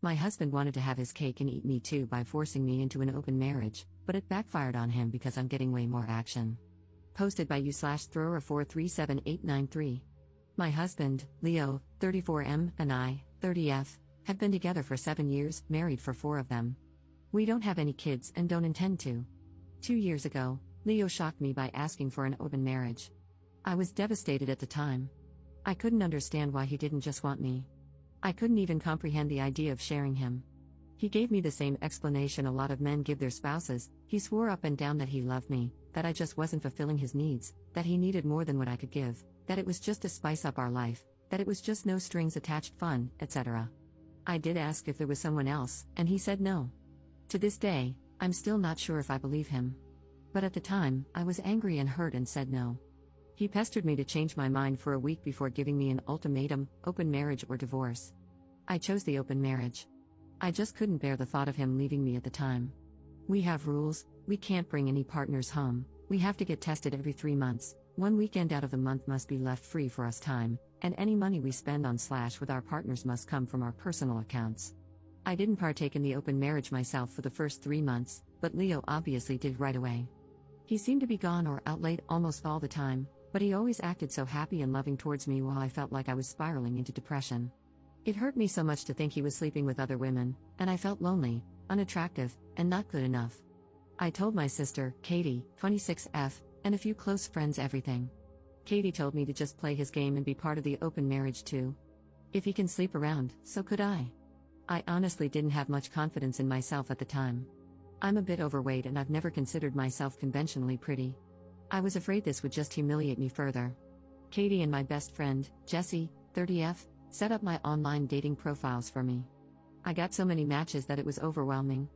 My husband wanted to have his cake and eat me too by forcing me into an open marriage, but it backfired on him because I'm getting way more action. Posted by you/thrower437893. My husband, Leo, 34M, and I, 30F, have been together for 7 years, married for 4 of them. We don't have any kids and don't intend to. 2 years ago, Leo shocked me by asking for an open marriage. I was devastated at the time. I couldn't understand why he didn't just want me. I couldn't even comprehend the idea of sharing him. He gave me the same explanation a lot of men give their spouses. He swore up and down that he loved me, that I just wasn't fulfilling his needs, that he needed more than what I could give, that it was just to spice up our life, that it was just no strings attached fun, etc. I did ask if there was someone else, and he said no. To this day, I'm still not sure if I believe him. But at the time, I was angry and hurt and said no. He pestered me to change my mind for a week before giving me an ultimatum: open marriage or divorce. I chose the open marriage. I just couldn't bear the thought of him leaving me at the time. We have rules: we can't bring any partners home, we have to get tested every 3 months, 1 weekend out of the month must be left free for us time, and any money we spend on / with our partners must come from our personal accounts. I didn't partake in the open marriage myself for the first 3 months, but Leo obviously did right away. He seemed to be gone or out late almost all the time, but he always acted so happy and loving towards me while I felt like I was spiraling into depression. It hurt me so much to think he was sleeping with other women, and I felt lonely, unattractive, and not good enough. I told my sister, Katie, 26F, and a few close friends everything. Katie told me to just play his game and be part of the open marriage too. If he can sleep around, so could I. I honestly didn't have much confidence in myself at the time. I'm a bit overweight and I've never considered myself conventionally pretty. I was afraid this would just humiliate me further. Katie and my best friend, Jessie, 30F, set up my online dating profiles for me. I got so many matches that it was overwhelming.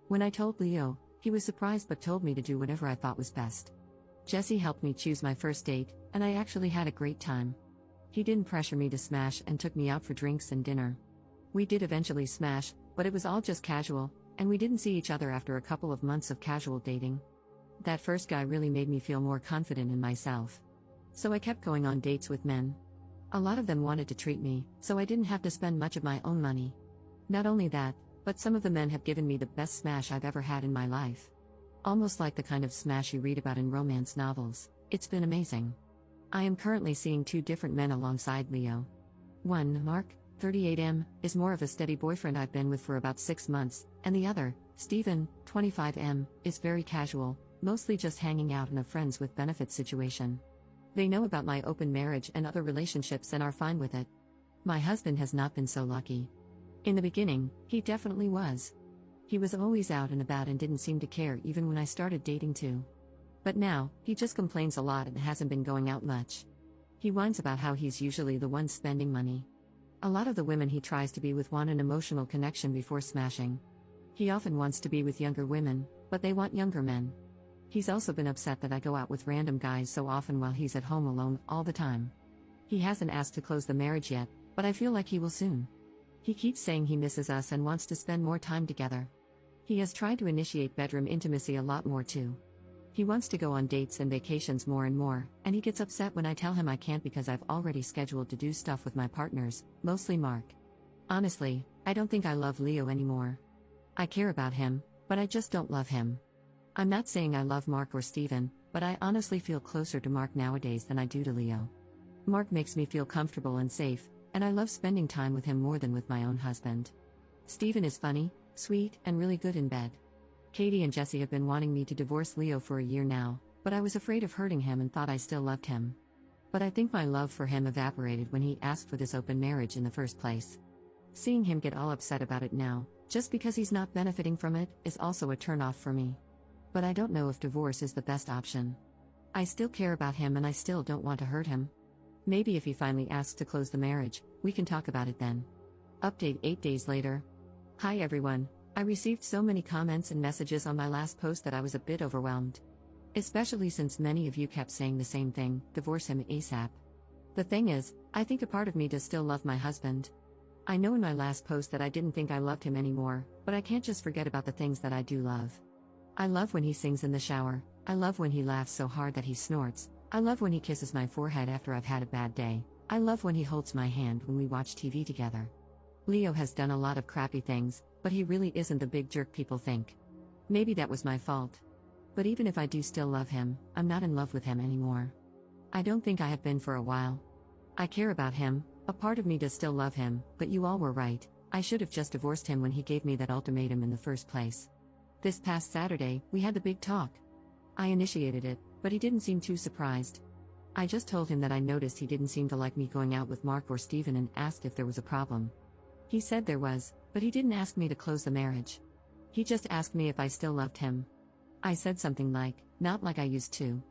When I told Leo, he was surprised but told me to do whatever I thought was best. Jessie helped me choose my first date, and I actually had a great time. He didn't pressure me to smash and took me out for drinks and dinner. We did eventually smash, but it was all just casual, and we didn't see each other after a couple of months of casual dating. That first guy really made me feel more confident in myself. So I kept going on dates with men. A lot of them wanted to treat me, so I didn't have to spend much of my own money. Not only that, but some of the men have given me the best smash I've ever had in my life. Almost like the kind of smash you read about in romance novels. It's been amazing. I am currently seeing 2 different men alongside Leo. One, Mark, 38M, is more of a steady boyfriend I've been with for about 6 months, and the other, Stephen, 25M, is very casual, mostly just hanging out in a friends with benefits situation. They know about my open marriage and other relationships and are fine with it. My husband has not been so lucky. In the beginning, he definitely was. He was always out and about and didn't seem to care even when I started dating too. But now, he just complains a lot and hasn't been going out much. He whines about how he's usually the one spending money. A lot of the women he tries to be with want an emotional connection before smashing. He often wants to be with younger women, but they want younger men. He's also been upset that I go out with random guys so often while he's at home alone all the time. He hasn't asked to close the marriage yet, but I feel like he will soon. He keeps saying he misses us and wants to spend more time together. He has tried to initiate bedroom intimacy a lot more too. He wants to go on dates and vacations more and more, and he gets upset when I tell him I can't because I've already scheduled to do stuff with my partners, mostly Mark. Honestly, I don't think I love Leo anymore. I care about him, but I just don't love him. I'm not saying I love Mark or Steven, but I honestly feel closer to Mark nowadays than I do to Leo. Mark makes me feel comfortable and safe, and I love spending time with him more than with my own husband. Steven is funny, sweet, and really good in bed. Katie and Jessie have been wanting me to divorce Leo for a year now, but I was afraid of hurting him and thought I still loved him. But I think my love for him evaporated when he asked for this open marriage in the first place. Seeing him get all upset about it now, just because he's not benefiting from it, is also a turn-off for me. But I don't know if divorce is the best option. I still care about him and I still don't want to hurt him. Maybe if he finally asks to close the marriage, we can talk about it then. Update 8 days later. Hi everyone, I received so many comments and messages on my last post that I was a bit overwhelmed. Especially since many of you kept saying the same thing, divorce him ASAP. The thing is, I think a part of me does still love my husband. I know in my last post that I didn't think I loved him anymore, but I can't just forget about the things that I do love. I love when he sings in the shower, I love when he laughs so hard that he snorts, I love when he kisses my forehead after I've had a bad day, I love when he holds my hand when we watch TV together. Leo has done a lot of crappy things, but he really isn't the big jerk people think. Maybe that was my fault. But even if I do still love him, I'm not in love with him anymore. I don't think I have been for a while. I care about him, a part of me does still love him, but you all were right, I should have just divorced him when he gave me that ultimatum in the first place. This past Saturday, we had the big talk. I initiated it, but he didn't seem too surprised. I just told him that I noticed he didn't seem to like me going out with Mark or Steven and asked if there was a problem. He said there was, but he didn't ask me to close the marriage. He just asked me if I still loved him. I said something like, not like I used to.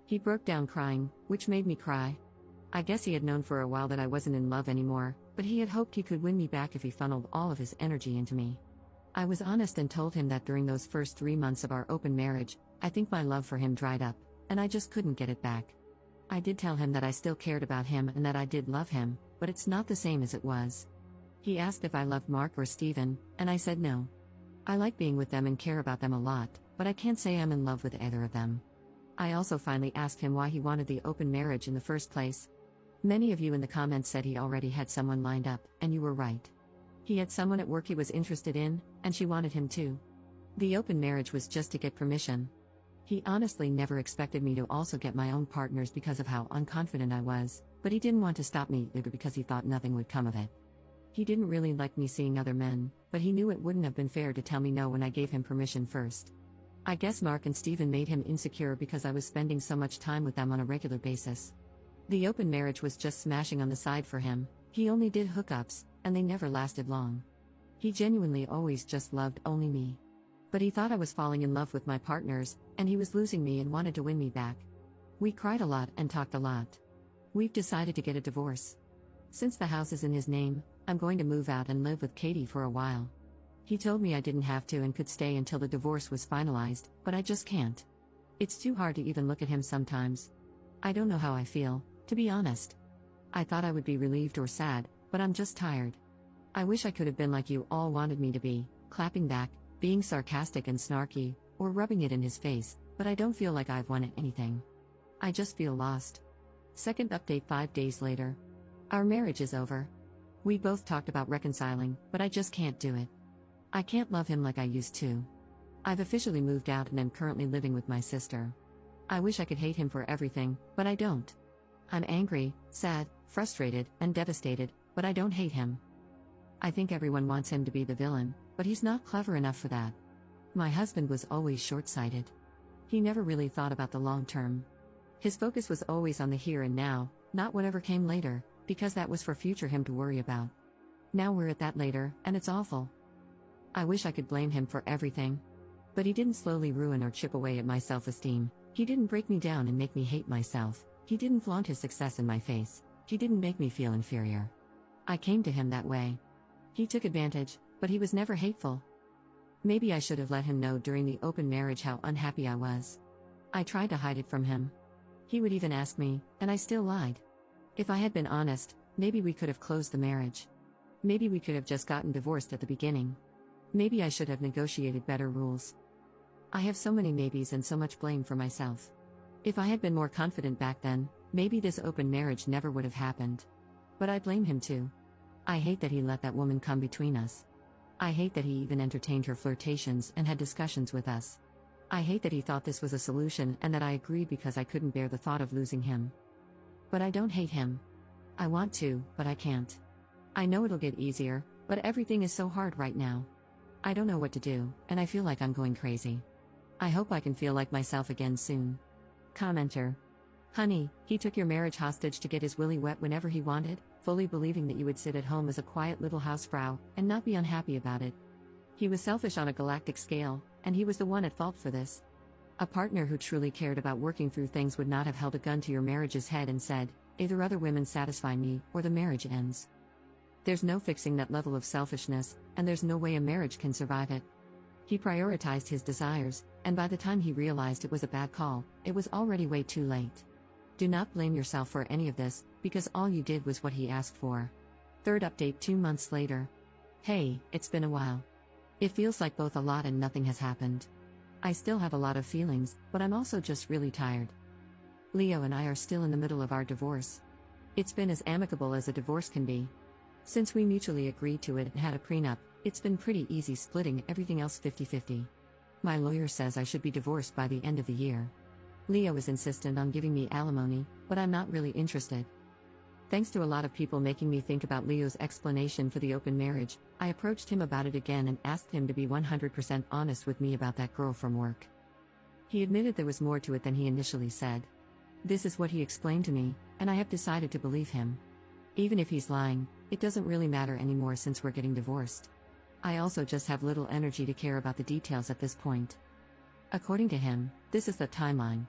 He broke down crying, which made me cry. I guess he had known for a while that I wasn't in love anymore, but he had hoped he could win me back if he funneled all of his energy into me. I was honest and told him that during those first 3 months of our open marriage, I think my love for him dried up, and I just couldn't get it back. I did tell him that I still cared about him and that I did love him, but it's not the same as it was. He asked if I loved Mark or Steven, and I said no. I like being with them and care about them a lot, but I can't say I'm in love with either of them. I also finally asked him why he wanted the open marriage in the first place. Many of you in the comments said he already had someone lined up, and you were right. He had someone at work he was interested in, and she wanted him too. The open marriage was just to get permission. He honestly never expected me to also get my own partners because of how unconfident I was, but he didn't want to stop me either because he thought nothing would come of it. He didn't really like me seeing other men, but he knew it wouldn't have been fair to tell me no when I gave him permission first. I guess Mark and Steven made him insecure because I was spending so much time with them on a regular basis. The open marriage was just smashing on the side for him, he only did hookups, and they never lasted long. He genuinely always just loved only me. But he thought I was falling in love with my partners, and he was losing me and wanted to win me back. We cried a lot and talked a lot. We've decided to get a divorce. Since the house is in his name, I'm going to move out and live with Katie for a while. He told me I didn't have to and could stay until the divorce was finalized, but I just can't. It's too hard to even look at him sometimes. I don't know how I feel, to be honest. I thought I would be relieved or sad, but I'm just tired. I wish I could have been like you all wanted me to be, clapping back, being sarcastic and snarky, or rubbing it in his face, but I don't feel like I've won anything. I just feel lost. Second update 5 days later. Our marriage is over. We both talked about reconciling, but I just can't do it. I can't love him like I used to. I've officially moved out and am currently living with my sister. I wish I could hate him for everything, but I don't. I'm angry, sad, frustrated, and devastated, but I don't hate him. I think everyone wants him to be the villain, but he's not clever enough for that. My husband was always short-sighted. He never really thought about the long term. His focus was always on the here and now, not whatever came later, because that was for future him to worry about. Now we're at that later, and it's awful. I wish I could blame him for everything. But he didn't slowly ruin or chip away at my self-esteem. He didn't break me down and make me hate myself. He didn't flaunt his success in my face. He didn't make me feel inferior. I came to him that way. He took advantage, but he was never hateful. Maybe I should have let him know during the open marriage how unhappy I was. I tried to hide it from him. He would even ask me, and I still lied. If I had been honest, maybe we could have closed the marriage. Maybe we could have just gotten divorced at the beginning. Maybe I should have negotiated better rules. I have so many maybes and so much blame for myself. If I had been more confident back then, maybe this open marriage never would have happened. But I blame him too. I hate that he let that woman come between us. I hate that he even entertained her flirtations and had discussions with us. I hate that he thought this was a solution and that I agreed because I couldn't bear the thought of losing him. But I don't hate him. I want to, but I can't. I know it'll get easier, but everything is so hard right now. I don't know what to do, and I feel like I'm going crazy. I hope I can feel like myself again soon. Commenter. Honey, he took your marriage hostage to get his willy wet whenever he wanted, fully believing that you would sit at home as a quiet little housefrau, and not be unhappy about it. He was selfish on a galactic scale, and he was the one at fault for this. A partner who truly cared about working through things would not have held a gun to your marriage's head and said, either other women satisfy me, or the marriage ends. There's no fixing that level of selfishness, and there's no way a marriage can survive it. He prioritized his desires, and by the time he realized it was a bad call, it was already way too late. Do not blame yourself for any of this, because all you did was what he asked for. Third update 2 months later. Hey, it's been a while. It feels like both a lot and nothing has happened. I still have a lot of feelings, but I'm also just really tired. Leo and I are still in the middle of our divorce. It's been as amicable as a divorce can be. Since we mutually agreed to it and had a prenup, it's been pretty easy splitting everything else 50-50. My lawyer says I should be divorced by the end of the year. Leo is insistent on giving me alimony, but I'm not really interested. Thanks to a lot of people making me think about Leo's explanation for the open marriage, I approached him about it again and asked him to be 100% honest with me about that girl from work. He admitted there was more to it than he initially said. This is what he explained to me, and I have decided to believe him. Even if he's lying, it doesn't really matter anymore since we're getting divorced. I also just have little energy to care about the details at this point. According to him, this is the timeline.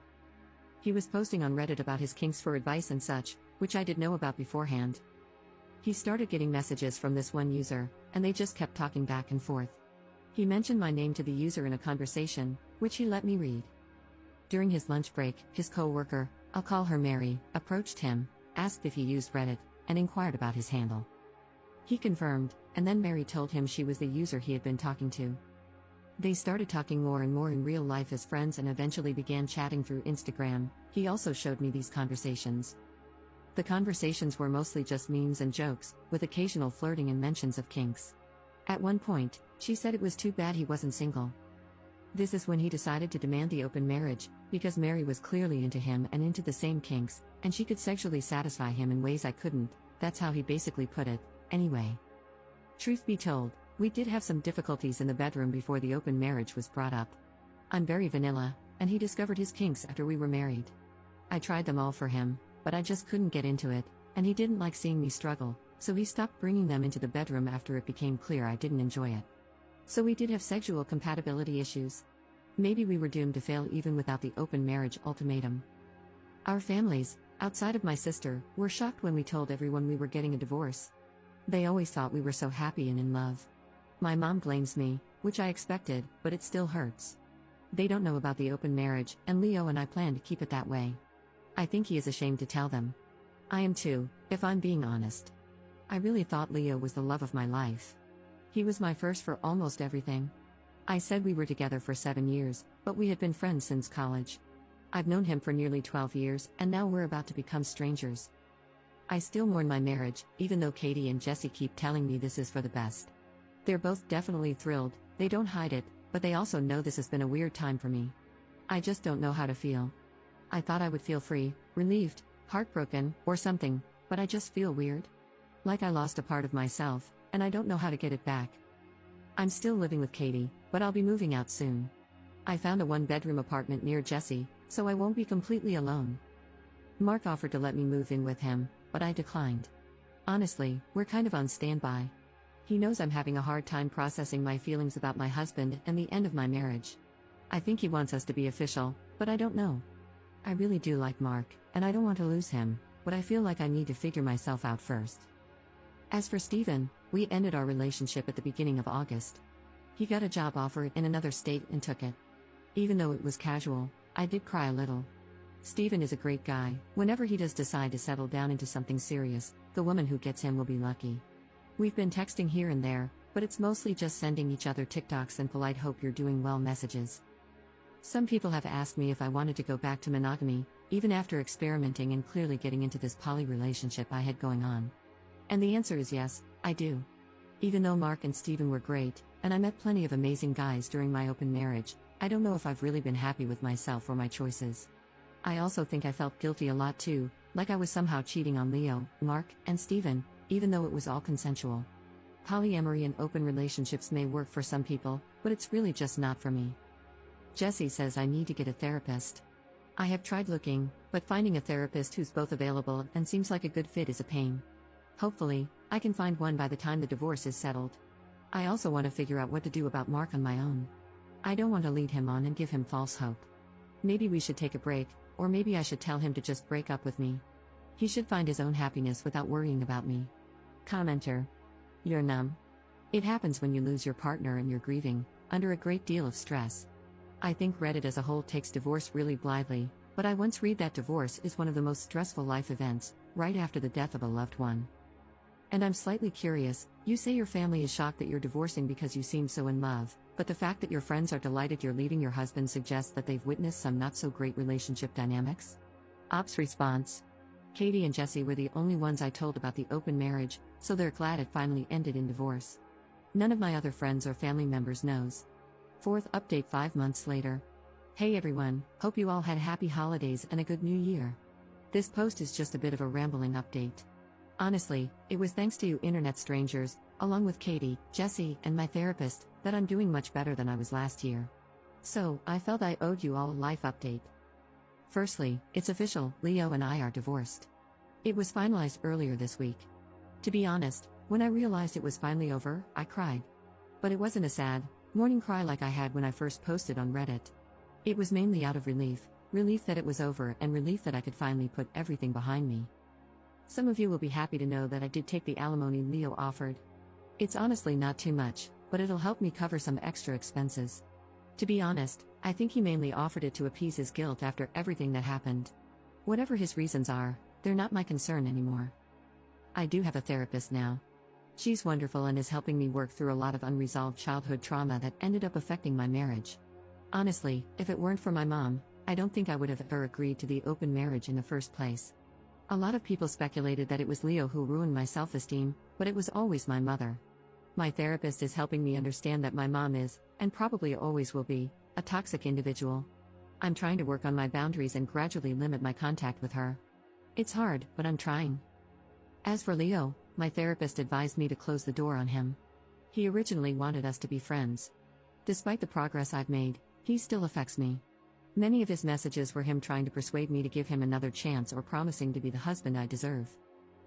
He was posting on Reddit about his kinks for advice and such, which I did know about beforehand. He started getting messages from this one user, and they just kept talking back and forth. He mentioned my name to the user in a conversation, which he let me read. During his lunch break, his co-worker, I'll call her Mary, approached him, asked if he used Reddit, and inquired about his handle. He confirmed, and then Mary told him she was the user he had been talking to. They started talking more and more in real life as friends and eventually began chatting through Instagram. He also showed me these conversations. The conversations were mostly just memes and jokes, with occasional flirting and mentions of kinks. At one point, she said it was too bad he wasn't single. This is when he decided to demand the open marriage, because Mary was clearly into him and into the same kinks, and she could sexually satisfy him in ways I couldn't. That's how he basically put it, anyway. Truth be told, we did have some difficulties in the bedroom before the open marriage was brought up. I'm very vanilla, and he discovered his kinks after we were married. I tried them all for him, but I just couldn't get into it, and he didn't like seeing me struggle, so he stopped bringing them into the bedroom after it became clear I didn't enjoy it. So we did have sexual compatibility issues. Maybe we were doomed to fail even without the open marriage ultimatum. Our families, outside of my sister, were shocked when we told everyone we were getting a divorce. They always thought we were so happy and in love. My mom blames me, which I expected, but it still hurts. They don't know about the open marriage, and Leo and I plan to keep it that way. I think he is ashamed to tell them. I am too, if I'm being honest. I really thought Leo was the love of my life. He was my first for almost everything. I said we were together for 7 years, but we had been friends since college. I've known him for nearly 12 years, and now we're about to become strangers. I still mourn my marriage, even though Katie and Jesse keep telling me this is for the best. They're both definitely thrilled, they don't hide it, but they also know this has been a weird time for me. I just don't know how to feel. I thought I would feel free, relieved, heartbroken, or something, but I just feel weird. Like I lost a part of myself, and I don't know how to get it back. I'm still living with Katie, but I'll be moving out soon. I found a 1-bedroom apartment near Jesse, so I won't be completely alone. Mark offered to let me move in with him, but I declined. Honestly, we're kind of on standby. He knows I'm having a hard time processing my feelings about my husband and the end of my marriage. I think he wants us to be official, but I don't know. I really do like Mark, and I don't want to lose him, but I feel like I need to figure myself out first. As for Steven, we ended our relationship at the beginning of August. He got a job offer in another state and took it. Even though it was casual, I did cry a little. Steven is a great guy. Whenever he does decide to settle down into something serious, the woman who gets him will be lucky. We've been texting here and there, but it's mostly just sending each other TikToks and polite hope you're doing well messages. Some people have asked me if I wanted to go back to monogamy, even after experimenting and clearly getting into this poly relationship I had going on. And the answer is yes, I do. Even though Mark and Steven were great, and I met plenty of amazing guys during my open marriage, I don't know if I've really been happy with myself or my choices. I also think I felt guilty a lot too, like I was somehow cheating on Leo, Mark, and Steven, even though it was all consensual. Polyamory and open relationships may work for some people, but it's really just not for me. Jesse says I need to get a therapist. I have tried looking, but finding a therapist who's both available and seems like a good fit is a pain. Hopefully, I can find one by the time the divorce is settled. I also want to figure out what to do about Mark on my own. I don't want to lead him on and give him false hope. Maybe we should take a break, or maybe I should tell him to just break up with me. He should find his own happiness without worrying about me. Commenter. You're numb. It happens when you lose your partner and you're grieving, under a great deal of stress. I think Reddit as a whole takes divorce really blithely, but I once read that divorce is one of the most stressful life events, right after the death of a loved one. And I'm slightly curious, you say your family is shocked that you're divorcing because you seem so in love, but the fact that your friends are delighted you're leaving your husband suggests that they've witnessed some not-so-great relationship dynamics? Ops response. Katie and Jesse were the only ones I told about the open marriage, so they're glad it finally ended in divorce. None of my other friends or family members knows. Fourth update 5 months later. Hey everyone, hope you all had happy holidays and a good new year. This post is just a bit of a rambling update. Honestly, it was thanks to you internet strangers, along with Katie, Jesse, and my therapist, that I'm doing much better than I was last year. So, I felt I owed you all a life update. Firstly, it's official, Leo and I are divorced. It was finalized earlier this week. To be honest, when I realized it was finally over, I cried. But it wasn't a sad, morning cry like I had when I first posted on Reddit. It was mainly out of relief that it was over and relief that I could finally put everything behind me. Some of you will be happy to know that I did take the alimony Leo offered. It's honestly not too much, but it'll help me cover some extra expenses. To be honest, I think he mainly offered it to appease his guilt after everything that happened. Whatever his reasons are, they're not my concern anymore. I do have a therapist now. She's wonderful and is helping me work through a lot of unresolved childhood trauma that ended up affecting my marriage. Honestly, if it weren't for my mom, I don't think I would have ever agreed to the open marriage in the first place. A lot of people speculated that it was Leo who ruined my self-esteem, but it was always my mother. My therapist is helping me understand that my mom is, and probably always will be, a toxic individual. I'm trying to work on my boundaries and gradually limit my contact with her. It's hard, but I'm trying. As for Leo, my therapist advised me to close the door on him. He originally wanted us to be friends. Despite the progress I've made, he still affects me. Many of his messages were him trying to persuade me to give him another chance or promising to be the husband I deserve.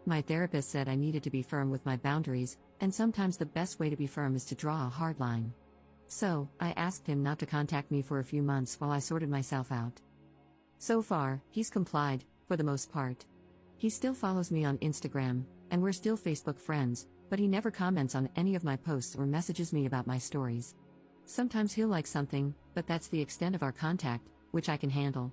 My therapist said I needed to be firm with my boundaries, and sometimes the best way to be firm is to draw a hard line. So, I asked him not to contact me for a few months while I sorted myself out. So far, he's complied, for the most part. He still follows me on Instagram, and we're still Facebook friends, but he never comments on any of my posts or messages me about my stories. Sometimes he'll like something, but that's the extent of our contact, which I can handle.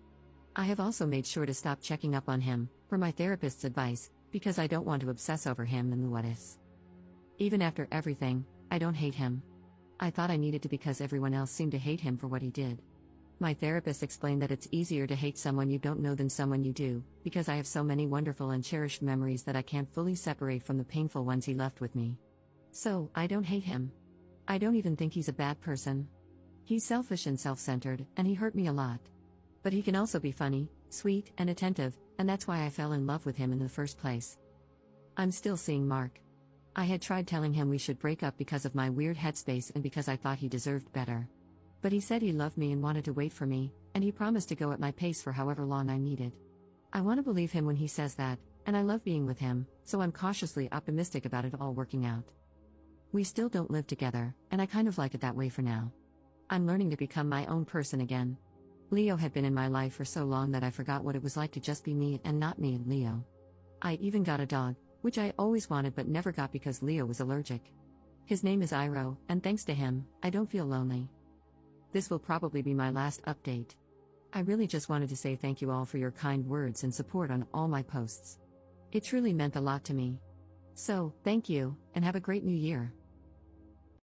I have also made sure to stop checking up on him, per my therapist's advice, because I don't want to obsess over him and the what-ifs. Even after everything, I don't hate him. I thought I needed to because everyone else seemed to hate him for what he did. My therapist explained that it's easier to hate someone you don't know than someone you do, because I have so many wonderful and cherished memories that I can't fully separate from the painful ones he left with me. So, I don't hate him. I don't even think he's a bad person. He's selfish and self-centered, and he hurt me a lot. But he can also be funny, sweet, and attentive, and that's why I fell in love with him in the first place. I'm still seeing Mark. I had tried telling him we should break up because of my weird headspace and because I thought he deserved better. But he said he loved me and wanted to wait for me, and he promised to go at my pace for however long I needed. I want to believe him when he says that, and I love being with him, so I'm cautiously optimistic about it all working out. We still don't live together, and I kind of like it that way for now. I'm learning to become my own person again. Leo had been in my life for so long that I forgot what it was like to just be me and not me and Leo. I even got a dog, which I always wanted but never got because Leo was allergic. His name is Iroh, and thanks to him, I don't feel lonely. This will probably be my last update. I really just wanted to say thank you all for your kind words and support on all my posts. It truly meant a lot to me. So, thank you, and have a great new year.